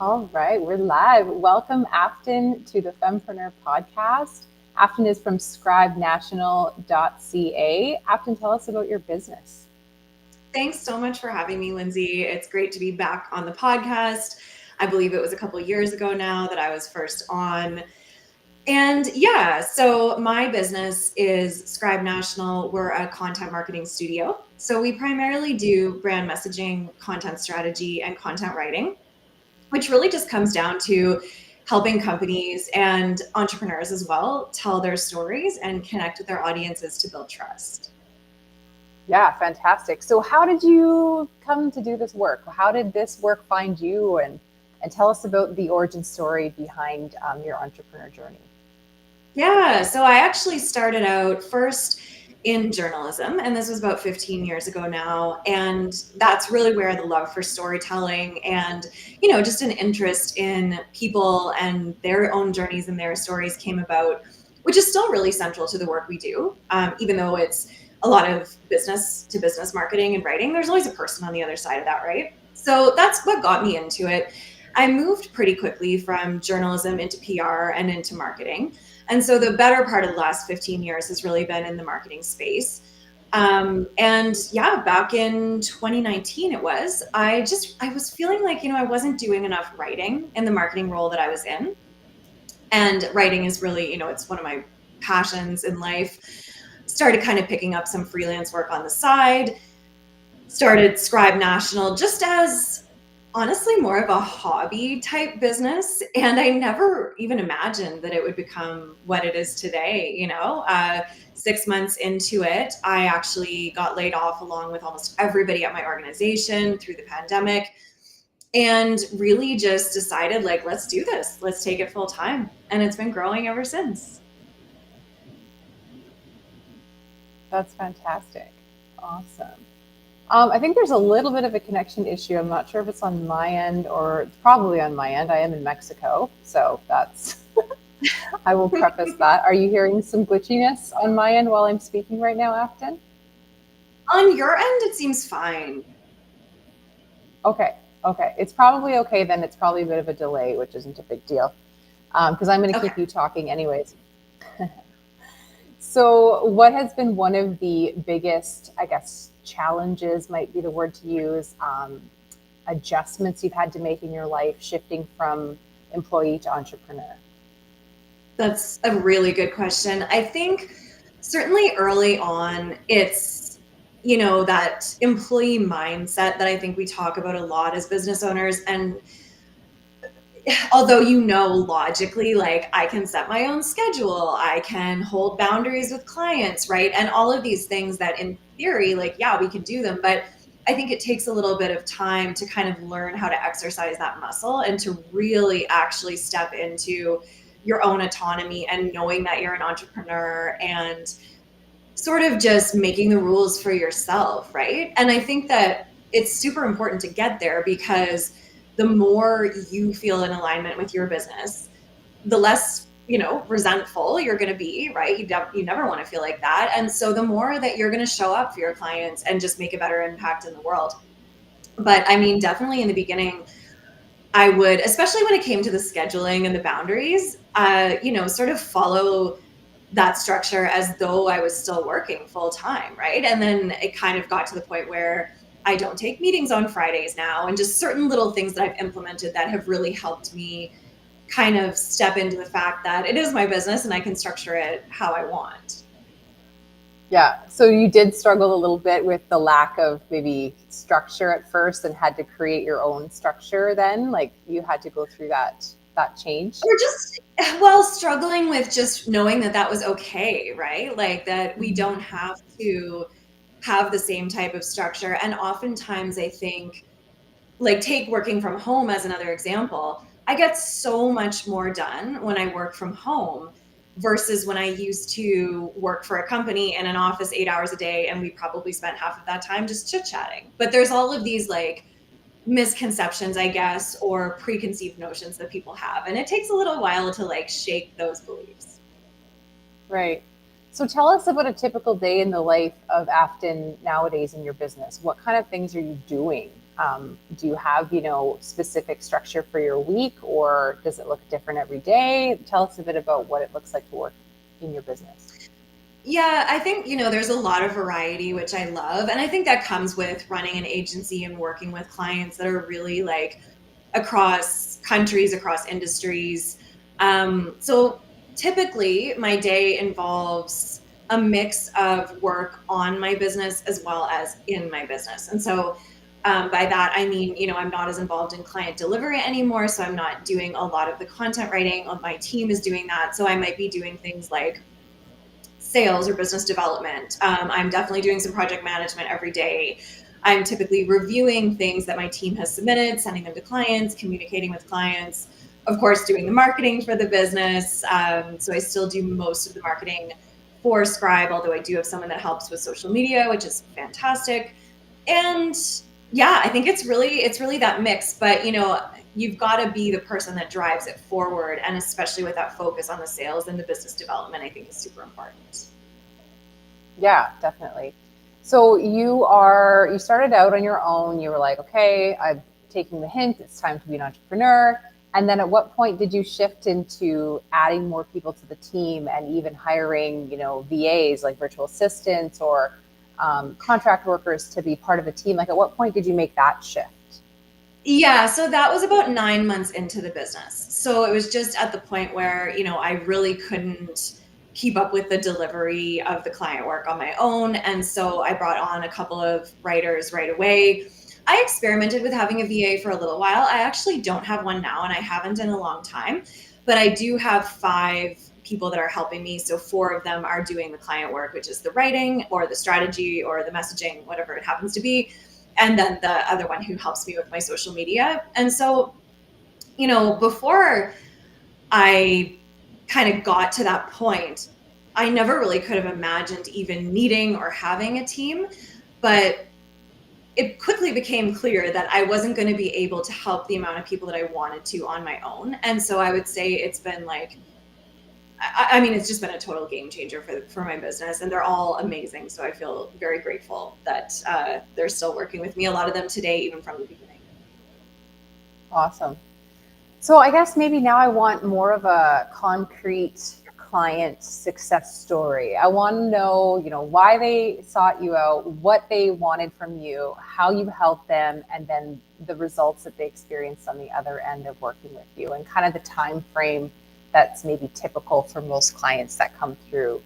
All right, we're live. Welcome, Afton, to the Fempreneur podcast. Afton is from scribenational.ca. Afton, tell us about your business. Thanks so much for having me, Lindsay. It's great to be back on the podcast. I believe it was a couple of years ago now that I was first on. And yeah, so my business is Scribe National. We're a content marketing studio. So we primarily do brand messaging, content strategy, and content writing, which really just comes down to helping companies and entrepreneurs as well tell their stories and connect with their audiences to build trust. Yeah, fantastic. So, how did you come to do this work? How did this work find you? And tell us about the origin story behind your entrepreneur journey. Yeah, so I actually started out first in journalism, and this was about 15 years ago now. And that's really where the love for storytelling and, just an interest in people and their own journeys and their stories came about, which is still really central to the work we do. Even though it's a lot of business to business marketing and writing, there's always a person on the other side of that, right? So that's what got me into it. I moved pretty quickly from journalism into PR and into marketing. And so the better part of the last 15 years has really been in the marketing space. And yeah, back in 2019, I was feeling like, I wasn't doing enough writing in the marketing role that I was in. And writing is really, it's one of my passions in life. Started kind of picking up some freelance work on the side, started Scribe National just as honestly more of a hobby type business. And I never even imagined that it would become what it is today. 6 months into it, I actually got laid off along with almost everybody at my organization through the pandemic, and really just decided, like, let's do this, let's take it full time. And it's been growing ever since. That's fantastic. Awesome. I think there's a little bit of a connection issue. I'm not sure if it's on my end or it's probably on my end. I am in Mexico, so that's, I will preface that. Are you hearing some glitchiness on my end while I'm speaking right now, Afton? On your end, it seems fine. Okay, okay. It's probably okay then. It's probably a bit of a delay, which isn't a big deal because I'm going to Okay. keep you talking anyways. So, what has been one of the biggest, I guess, challenges might be the word to use, adjustments you've had to make in your life shifting from employee to entrepreneur? That's a really good question. I think certainly early on, it's, that employee mindset that I think we talk about a lot as business owners. And although, logically, like, I can set my own schedule, I can hold boundaries with clients, right? And all of these things that in theory, like, yeah, we can do them. But I think it takes a little bit of time to kind of learn how to exercise that muscle and to really actually step into your own autonomy and knowing that you're an entrepreneur and sort of just making the rules for yourself, right? And I think that it's super important to get there because the more you feel in alignment with your business, the less, resentful you're going to be, right? You never want to feel like that. And so the more that you're going to show up for your clients and just make a better impact in the world. But I mean, definitely in the beginning, I would, especially when it came to the scheduling and the boundaries, sort of follow that structure as though I was still working full time, right? And then it kind of got to the point where I don't take meetings on Fridays now, and just certain little things that I've implemented that have really helped me kind of step into the fact that it is my business and I can structure it how I want. Yeah. So you did struggle a little bit with the lack of maybe structure at first and had to create your own structure then? Like you had to go through that change? Or just, well, struggling with just knowing that that was okay, right? Like that we Mhm. don't have to have the same type of structure. And oftentimes I think, like, take working from home as another example. I get so much more done when I work from home versus when I used to work for a company in an office 8 hours a day, and we probably spent half of that time just chit chatting. But there's all of these, like, misconceptions, I guess, or preconceived notions that people have. And it takes a little while to, like, shake those beliefs. Right. So tell us about a typical day in the life of Afton nowadays in your business. What kind of things are you doing? Do you have, specific structure for your week, or does it look different every day? Tell us a bit about what it looks like to work in your business. Yeah, I think, there's a lot of variety, which I love. And I think that comes with running an agency and working with clients that are really like across countries, across industries. So typically, my day involves a mix of work on my business as well as in my business. And so by that, I mean, I'm not as involved in client delivery anymore. So I'm not doing a lot of the content writing. My team is doing that. So I might be doing things like sales or business development. I'm definitely doing some project management every day. I'm typically reviewing things that my team has submitted, sending them to clients, communicating with clients, of course, doing the marketing for the business. So I still do most of the marketing for Scribe, although I do have someone that helps with social media, which is fantastic. And yeah, I think it's really that mix, but you've got to be the person that drives it forward, and especially with that focus on the sales and the business development, I think is super important. Yeah, definitely. So you started out on your own. You were like, okay, I'm taking the hint. It's time to be an entrepreneur. And then at what point did you shift into adding more people to the team and even hiring, VAs like virtual assistants or contract workers to be part of a team? Like, at what point did you make that shift? Yeah, so that was about 9 months into the business. So it was just at the point where, I really couldn't keep up with the delivery of the client work on my own. And so I brought on a couple of writers right away. I experimented with having a VA for a little while. I actually don't have one now, and I haven't in a long time, but I do have 5 people that are helping me. So 4 of them are doing the client work, which is the writing or the strategy or the messaging, whatever it happens to be, and then the other one who helps me with my social media. And so, before I kind of got to that point, I never really could have imagined even needing or having a team, but it quickly became clear that I wasn't going to be able to help the amount of people that I wanted to on my own. And so I would say it's been like, I mean, it's just been a total game changer for my business, and they're all amazing. So I feel very grateful that they're still working with me. A lot of them today, even from the beginning. Awesome. So I guess maybe now I want more of a concrete client success story. I want to know, why they sought you out, what they wanted from you, how you helped them, and then the results that they experienced on the other end of working with you, and kind of the time frame that's maybe typical for most clients that come through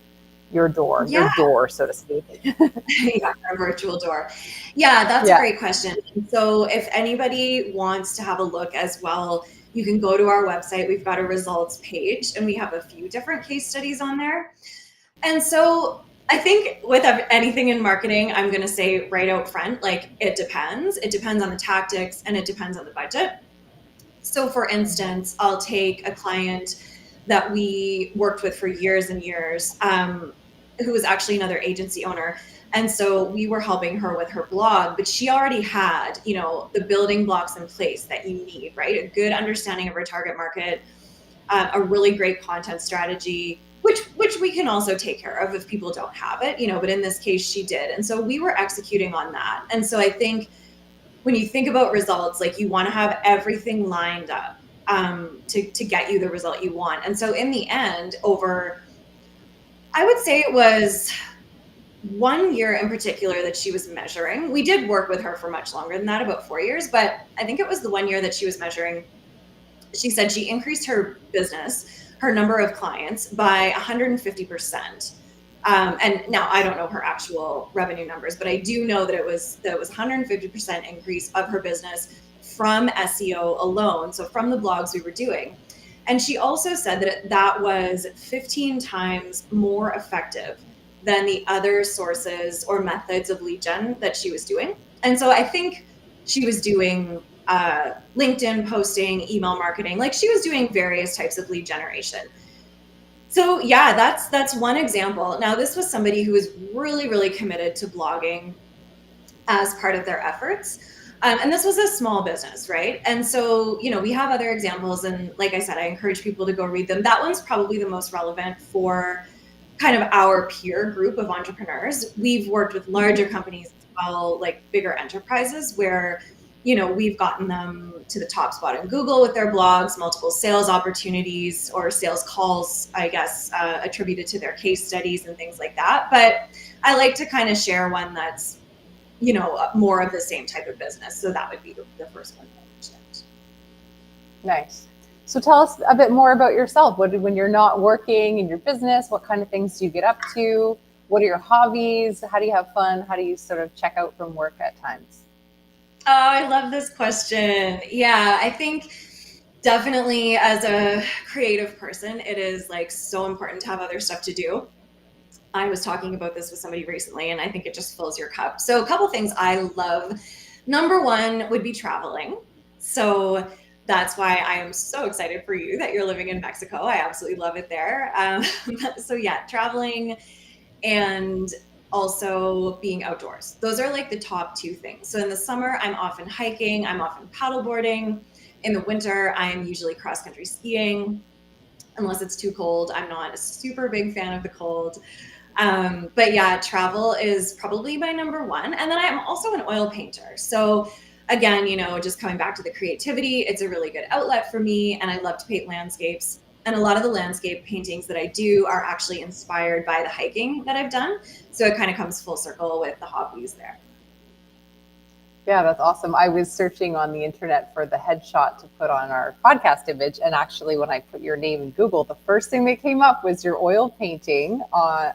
your Yeah, door, so to speak. yeah, our virtual door. Yeah, that's a Yeah. great question. And so if anybody wants to have a look as well, you can go to our website. We've got a results page, and we have a few different case studies on there. And so I think with anything in marketing, I'm going to say right out front, like it depends. It depends on the tactics and it depends on the budget. So for instance, I'll take a client that we worked with for years and years, who was actually another agency owner. And so we were helping her with her blog, but she already had, the building blocks in place that you need, right? A good understanding of her target market, a really great content strategy, which we can also take care of if people don't have it, but in this case she did. And so we were executing on that. And so I think when you think about results, like you want to have everything lined up to get you the result you want. And so in the end, I would say it was 1 year in particular that she was measuring. We did work with her for much longer than that, about 4 years, but I think it was the 1 year that she was measuring. She said she increased her business, her number of clients by 150%. And now I don't know her actual revenue numbers, but I do know that it was 150% increase of her business from SEO alone. So from the blogs we were doing. And she also said that that was 15 times more effective than the other sources or methods of lead gen that she was doing. And so I think she was doing LinkedIn posting, email marketing, like she was doing various types of lead generation. So yeah, that's one example. Now this was somebody who was really, really committed to blogging as part of their efforts. And this was a small business, right? And so, we have other examples. And like I said, I encourage people to go read them. That one's probably the most relevant for kind of our peer group of entrepreneurs. We've worked with larger companies as well, like bigger enterprises, where we've gotten them to the top spot in Google with their blogs, multiple sales opportunities or sales calls, I guess, attributed to their case studies and things like that. But I like to kind of share one that's, more of the same type of business. So that would be the first one that I mentioned. Nice. So tell us a bit more about yourself. When you're not working in your business, what kind of things do you get up to? What are your hobbies? How do you have fun? How do you sort of check out from work at times? Oh, I love this question. Yeah, I think definitely as a creative person, it is like so important to have other stuff to do. I was talking about this with somebody recently, and I think it just fills your cup. So, a couple things I love. Number one would be traveling. So, that's why I am so excited for you that you're living in Mexico. I absolutely love it there. So, yeah, traveling and also being outdoors. Those are like the top two things. So, in the summer, I'm often hiking, I'm often paddleboarding. In the winter, I'm usually cross country skiing. Unless it's too cold, I'm not a super big fan of the cold. But yeah, travel is probably my number one. And then I'm also an oil painter. So again, just coming back to the creativity, it's a really good outlet for me. And I love to paint landscapes. And a lot of the landscape paintings that I do are actually inspired by the hiking that I've done. So it kind of comes full circle with the hobbies there. Yeah, that's awesome. I was searching on the internet for the headshot to put on our podcast image. And actually, when I put your name in Google, the first thing that came up was your oil painting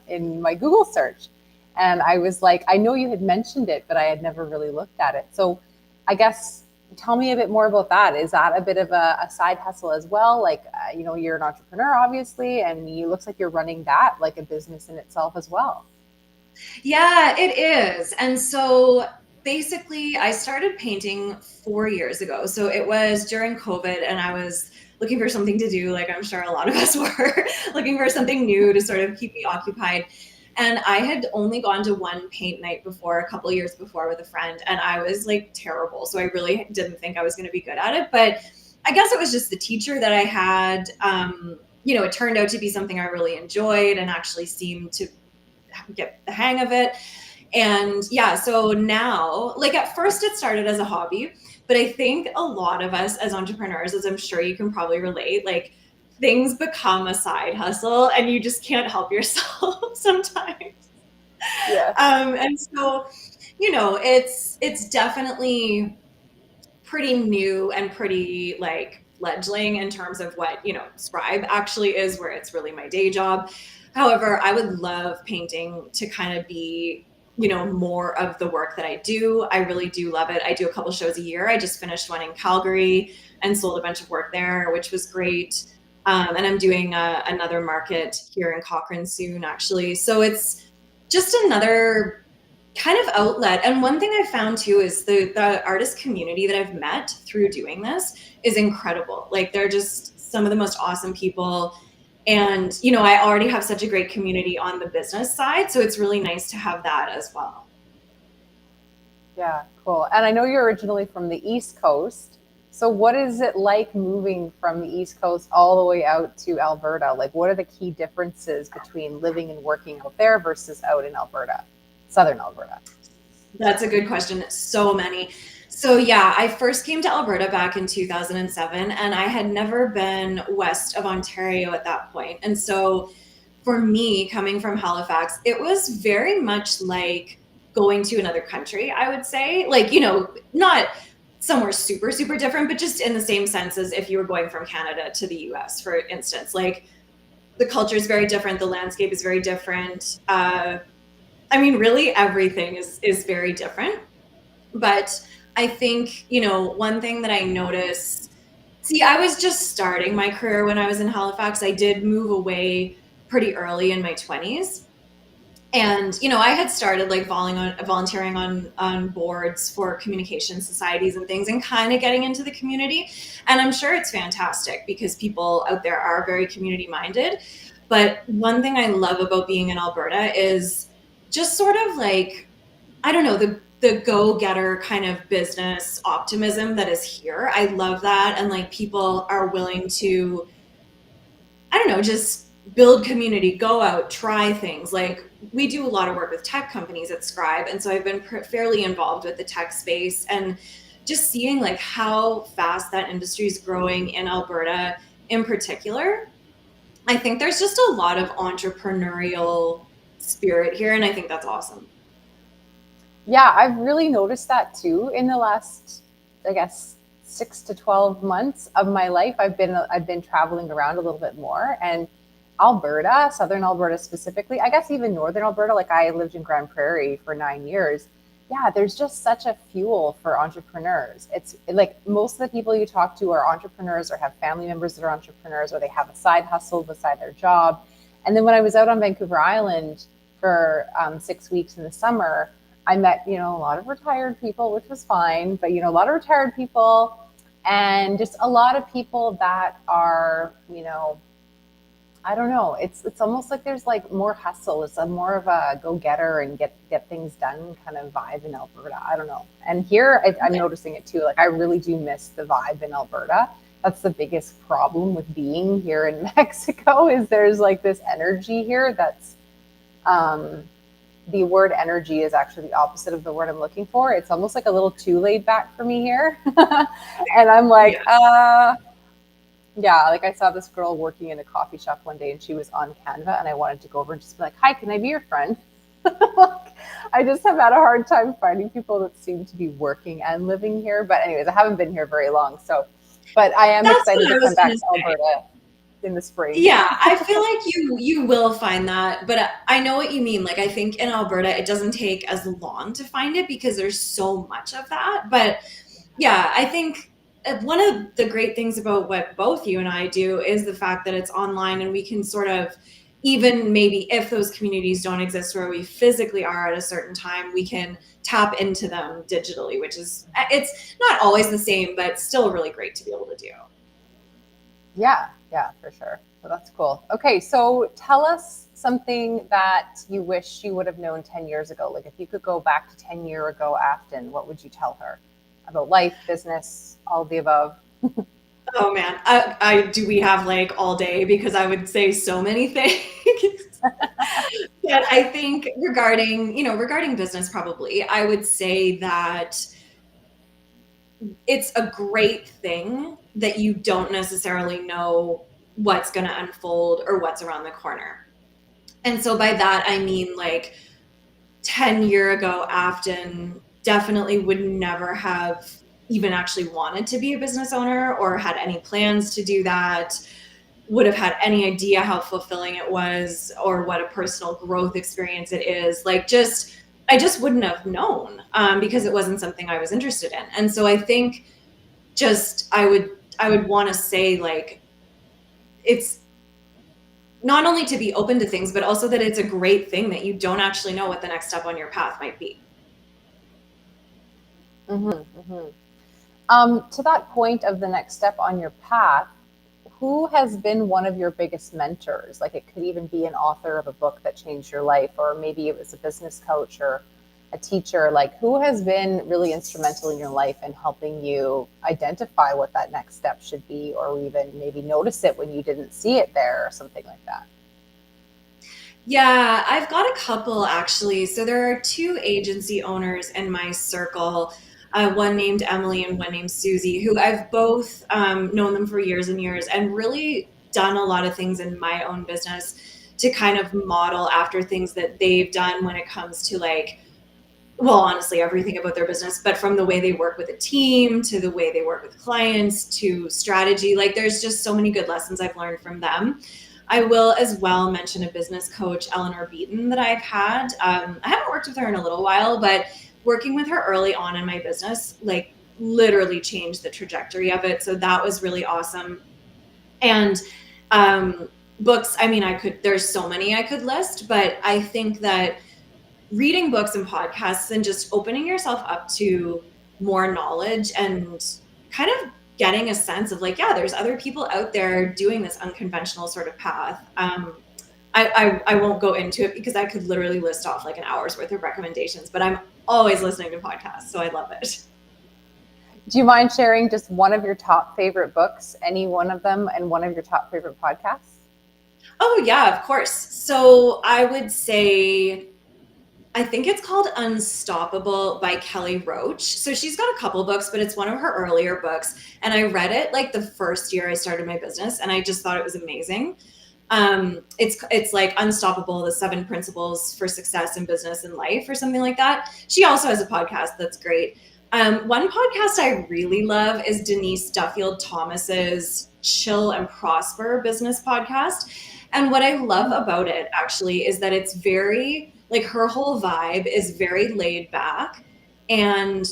in my Google search. And I was like, I know you had mentioned it, but I had never really looked at it. So I guess tell me a bit more about that. Is that a bit of a side hustle as well? Like, you're an entrepreneur, obviously, and it looks like you're running that like a business in itself as well. Yeah, it is. And so basically, I started painting 4 years ago. So it was during COVID, and I was looking for something to do, like I'm sure a lot of us were, looking for something new to sort of keep me occupied. And I had only gone to one paint night before, a couple years before, with a friend, and I was like terrible. So I really didn't think I was going to be good at it. But I guess it was just the teacher that I had. It turned out to be something I really enjoyed and actually seemed to get the hang of it. And yeah, so now, like at first it started as a hobby, but I think a lot of us as entrepreneurs, as I'm sure you can probably relate, like things become a side hustle and you just can't help yourself sometimes. Yeah. And so, it's definitely pretty new and pretty like fledgling in terms of what, Scribe actually is, where it's really my day job. However, I would love painting to kind of be, more of the work that I do. I really do love it. I do a couple shows a year. I just finished one in Calgary and sold a bunch of work there, which was great. And I'm doing another market here in Cochrane soon, actually. So it's just another kind of outlet. And one thing I found too is the artist community that I've met through doing this is incredible. Like they're just some of the most awesome people. And, I already have such a great community on the business side. So it's really nice to have that as well. Yeah, cool. And I know you're originally from the East Coast. So what is it like moving from the East Coast all the way out to Alberta? Like, what are the key differences between living and working out there versus out in Alberta, Southern Alberta? That's a good question. So many. So yeah, I first came to Alberta back in 2007, and I had never been west of Ontario at that point. And so for me, coming from Halifax, it was very much like going to another country, I would say. Like, not somewhere super, super different, but just in the same sense as if you were going from Canada to the US, for instance. Like the culture is very different, the landscape is very different. Really everything is very different. But I think, one thing that I noticed, see, I was just starting my career when I was in Halifax. I did move away pretty early in my 20s. And, I had started like volunteering on boards for communication societies and things and kind of getting into the community. And I'm sure it's fantastic because people out there are very community minded. But one thing I love about being in Alberta is just sort of like, I don't know, the go-getter kind of business optimism that is here. I love that. And like people are willing to, I don't know, just build community, go out, try things. Like we do a lot of work with tech companies at Scribe. And so I've been fairly involved with the tech space and just seeing like how fast that industry is growing in Alberta in particular, I think there's just a lot of entrepreneurial spirit here, and I think that's awesome. Yeah, I've really noticed that too in the last, I guess, 6 to 12 months of my life. I've been traveling around a little bit more, and Alberta, Southern Alberta specifically, I guess even Northern Alberta, like I lived in Grand Prairie for 9 years. Yeah, there's just such a fuel for entrepreneurs. It's like most of the people you talk to are entrepreneurs or have family members that are entrepreneurs or they have a side hustle beside their job. And then when I was out on Vancouver Island for 6 weeks in the summer, I met, a lot of retired people, which was fine, but, a lot of retired people and just a lot of people that are, I don't know. It's almost like there's like more hustle. It's a more of a go getter and get things done kind of vibe in Alberta. I don't know. And here I'm noticing it too. Like I really do miss the vibe in Alberta. That's the biggest problem with being here in Mexico is there's like this energy here that's um, the word energy is actually the opposite of the word I'm looking for. It's almost like a little too laid back for me here. And I'm like, Yeah. yeah, like I saw this girl working in a coffee shop one day and she was on Canva and I wanted to go over and just be like, hi, can I be your friend? Like, I just have had a hard time finding people that seem to be working and living here. But anyways, I haven't been here very long. So, but I am That's excited what I to was come back going to to say. Alberta in the spring. Yeah, I feel like you will find that, but I know what you mean. Like I think in Alberta it doesn't take as long to find it because there's so much of that. But yeah, I think one of the great things about what both you and I do is the fact that it's online and we can sort of, even maybe if those communities don't exist where we physically are at a certain time, we can tap into them digitally, which is, it's not always the same, but still really great to be able to do. Yeah, yeah, for sure. So that's cool. Okay, so tell us something that you wish you would have known 10 years ago. Like if you could go back to 10 years ago, Afton, what would you tell her about life, business, all of the above? Oh man, I do we have like all day because I would say so many things. But I think regarding business, probably, I would say that it's a great thing that you don't necessarily know what's going to unfold or what's around the corner. And so by that, I mean like 10 year ago, Afton definitely would never have even actually wanted to be a business owner or had any plans to do that, would have had any idea how fulfilling it was or what a personal growth experience it is. Like just I just wouldn't have known because it wasn't something I was interested in. And so I think just I would want to say like it's not only to be open to things, but also that it's a great thing that you don't actually know what the next step on your path might be. Mm-hmm. To that point of the next step on your path, who has been one of your biggest mentors? Like it could even be an author of a book that changed your life, or maybe it was a business coach or a teacher. Like who has been really instrumental in your life in helping you identify what that next step should be, or even maybe notice it when you didn't see it there or something like that? Yeah, I've got a couple actually. So there are two agency owners in my circle, one named Emily and one named Susie, who I've both known them for years and years and really done a lot of things in my own business to kind of model after things that they've done when it comes to like, well, honestly, everything about their business, but from the way they work with a team to the way they work with clients to strategy, like there's just so many good lessons I've learned from them. I will as well mention a business coach, Eleanor Beaton, that I've had. I haven't worked with her in a little while, but working with her early on in my business, like literally changed the trajectory of it. So that was really awesome. And um, books, I mean, there's so many I could list, but I think that reading books and podcasts and just opening yourself up to more knowledge and kind of getting a sense of like, yeah, there's other people out there doing this unconventional sort of path. I won't go into it because I could literally list off like an hour's worth of recommendations, but I'm always listening to podcasts, so I love it. Do you mind sharing just one of your top favorite books, any one of them, and one of your top favorite podcasts? Oh yeah, of course. So I would say I think it's called Unstoppable by Kelly Roach. So she's got a couple books, but it's one of her earlier books. And I read it like the first year I started my business, and I just thought it was amazing. It's like Unstoppable: The 7 Principles for Success in Business and Life, or something like that. She also has a podcast that's great. One podcast I really love is Denise Duffield Thomas's Chill and Prosper business podcast. And what I love about it actually is that it's very, like, her whole vibe is very laid back. And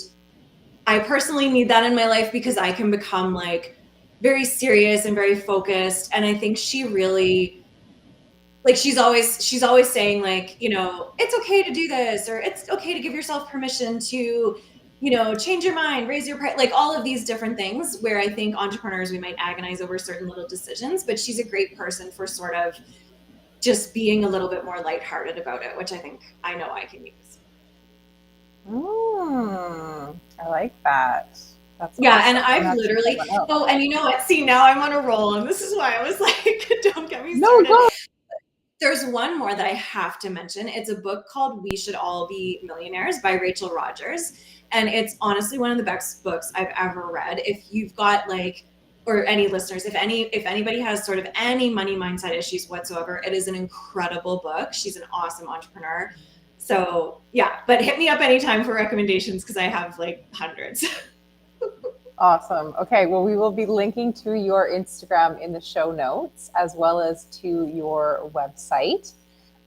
I personally need that in my life because I can become like very serious and very focused. And I think she really, like, she's always saying, like, it's okay to do this, or it's okay to give yourself permission to, change your mind, raise your price, like all of these different things where I think entrepreneurs, we might agonize over certain little decisions, but she's a great person for sort of just being a little bit more lighthearted about it, which I think I know I can use. I like that. That's Yeah, awesome. and I'm I've gonna check literally, that one out. oh, and you know what? See, now I'm on a roll, and this is why I was like, don't get me No, started. go. There's one more that I have to mention. It's a book called We Should All Be Millionaires by Rachel Rogers. And it's honestly one of the best books I've ever read. If you've got like, or any listeners, if anybody has sort of any money mindset issues whatsoever, it is an incredible book. She's an awesome entrepreneur. So yeah, but hit me up anytime for recommendations because I have like hundreds. Awesome. Okay, well, we will be linking to your Instagram in the show notes as well as to your website.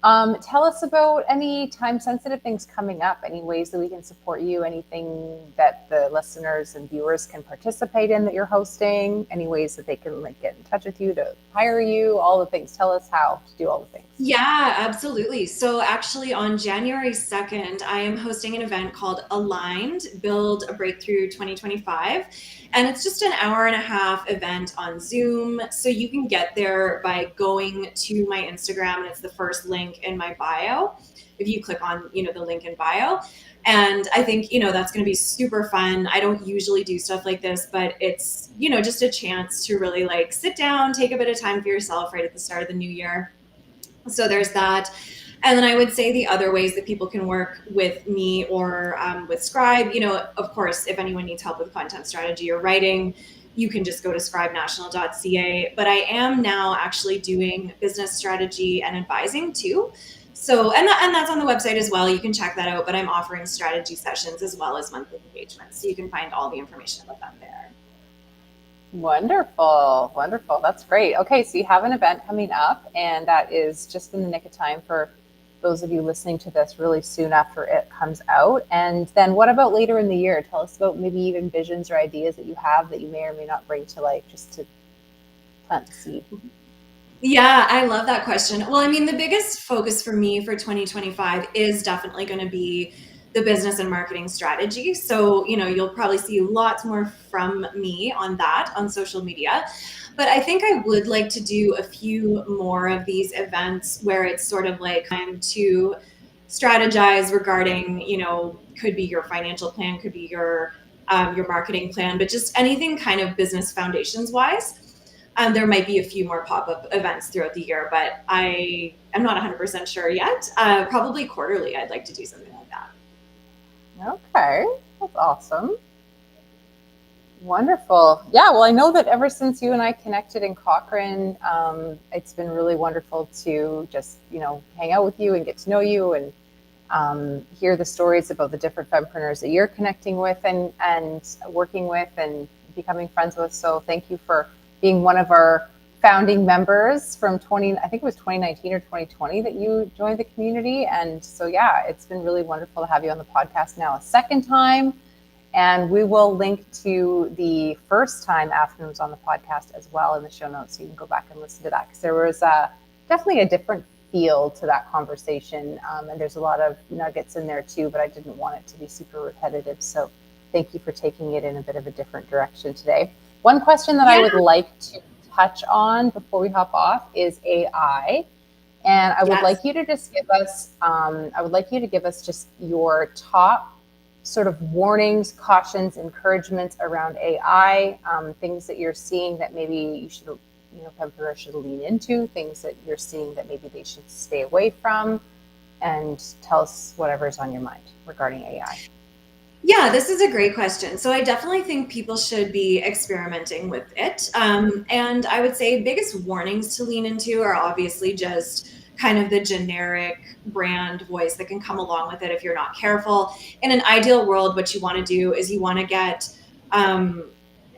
Tell us about any time-sensitive things coming up, any ways that we can support you, anything that the listeners and viewers can participate in that you're hosting, any ways that they can like get in touch with you to hire you, all the things. Tell us how to do all the things. Yeah, absolutely. So actually on January 2nd, I am hosting an event called Aligned, Build a Breakthrough 2025. And it's just an hour and a half event on Zoom. So you can get there by going to my Instagram, and it's the first link in my bio. If you click on, the link in bio. And I think, that's going to be super fun. I don't usually do stuff like this, but it's, just a chance to really like sit down, take a bit of time for yourself right at the start of the new year. So there's that. And then I would say the other ways that people can work with me or with Scribe, of course, if anyone needs help with content strategy or writing, you can just go to scribenational.ca. But I am now actually doing business strategy and advising too. So, and that's on the website as well. You can check that out. But I'm offering strategy sessions as well as monthly engagements. So you can find all the information about that there. Wonderful. Wonderful. That's great. Okay, so you have an event coming up, and that is just in the nick of time for those of you listening to this really soon after it comes out. And then what about later in the year? Tell us about maybe even visions or ideas that you have that you may or may not bring to life, just to plant the seed. Yeah, I love that question. Well, I mean, the biggest focus for me for 2025 is definitely going to be the business and marketing strategy. So, you'll probably see lots more from me on that on social media. But I think I would like to do a few more of these events where it's sort of like time to strategize regarding, could be your financial plan, could be your marketing plan, but just anything kind of business foundations wise. There might be a few more pop-up events throughout the year, but I am not 100% sure yet. Probably quarterly, I'd like to do something like that. Okay, that's awesome. Wonderful. Yeah, well, I know that ever since you and I connected in Cochrane, it's been really wonderful to just, hang out with you and get to know you and hear the stories about the different fempreneurs that you're connecting with and working with and becoming friends with. So thank you for being one of our founding members from I think it was 2019 or 2020 that you joined the community. And so, yeah, it's been really wonderful to have you on the podcast now a second time. And we will link to the first time Afton was on the podcast as well in the show notes. So you can go back and listen to that, because there was definitely a different feel to that conversation. And there's a lot of nuggets in there too, but I didn't want it to be super repetitive. So thank you for taking it in a bit of a different direction today. One question that I would like to touch on before we hop off is AI. And I would like you to just give us, just your top sort of warnings, cautions, encouragements around AI, things that you're seeing that maybe you should, fempreneurs should lean into, things that you're seeing that maybe they should stay away from. and tell us whatever's on your mind regarding AI. Yeah, this is a great question. So I definitely think people should be experimenting with it. And I would say biggest warnings to lean into are obviously just kind of the generic brand voice that can come along with it if you're not careful. In an ideal world, what you want to do is you want to get um,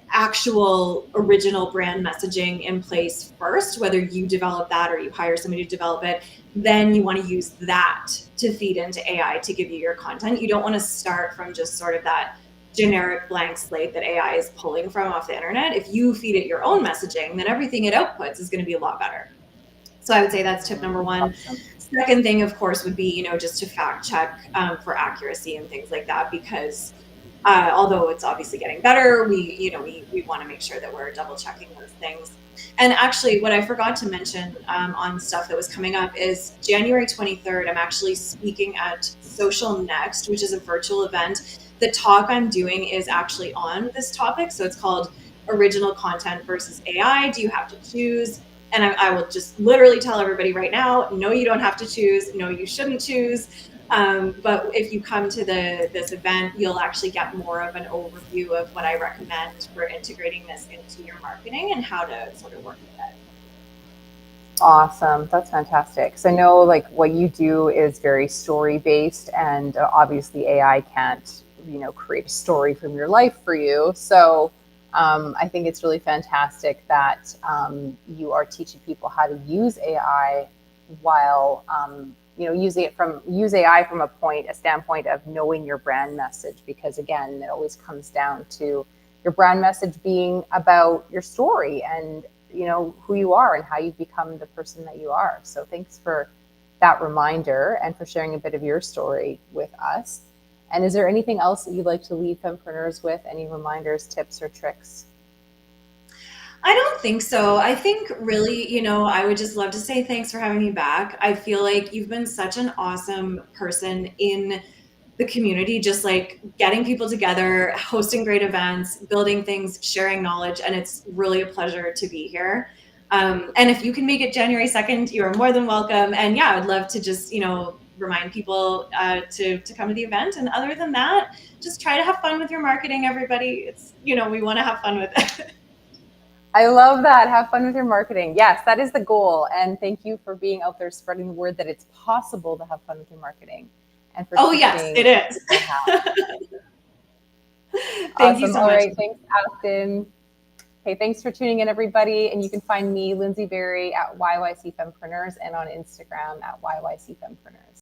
actual original brand messaging in place first, whether you develop that or you hire somebody to develop it. Then you want to use that to feed into AI to give you your content. You don't want to start from just sort of that generic blank slate that AI is pulling from off the internet. If you feed it your own messaging, then everything it outputs is going to be a lot better. So I would say that's tip number one. Awesome. Second thing, of course, would be, just to fact check for accuracy and things like that, because although it's obviously getting better, we want to make sure that we're double checking those things. And actually, what I forgot to mention on stuff that was coming up is January 23rd, I'm actually speaking at Social Next, which is a virtual event. The talk I'm doing is actually on this topic. So it's called Original Content versus AI. Do you have to choose? And I will just literally tell everybody right now, no, you don't have to choose. No, you shouldn't choose. But if you come to this event, you'll actually get more of an overview of what I recommend for integrating this into your marketing and how to sort of work with it. Awesome. That's fantastic. So I know like what you do is very story based, and obviously AI can't, create a story from your life for you. So I think it's really fantastic that you are teaching people how to use AI while, use AI from a standpoint of knowing your brand message, because again, it always comes down to your brand message being about your story and who you are and how you've become the person that you are. So thanks for that reminder and for sharing a bit of your story with us. And is there anything else that you'd like to leave fempreneurs with? Any reminders, tips, or tricks? I don't think so. I think really, I would just love to say thanks for having me back. I feel like you've been such an awesome person in the community, just like getting people together, hosting great events, building things, sharing knowledge. And it's really a pleasure to be here. And if you can make it January 2nd, you're more than welcome. And yeah, I'd love to just, remind people to come to the event. And other than that, just try to have fun with your marketing, everybody. It's, we want to have fun with it. I love that. Have fun with your marketing. Yes, that is the goal. And thank you for being out there spreading the word that it's possible to have fun with your marketing and for Oh, yes, teaching it is. people how. Thank you Awesome. so All much. right. Thanks, Afton. Okay, thanks for tuning in, everybody. And you can find me, Lindsay Berry, at YYC Fempreneurs and on Instagram at YYC Fempreneurs.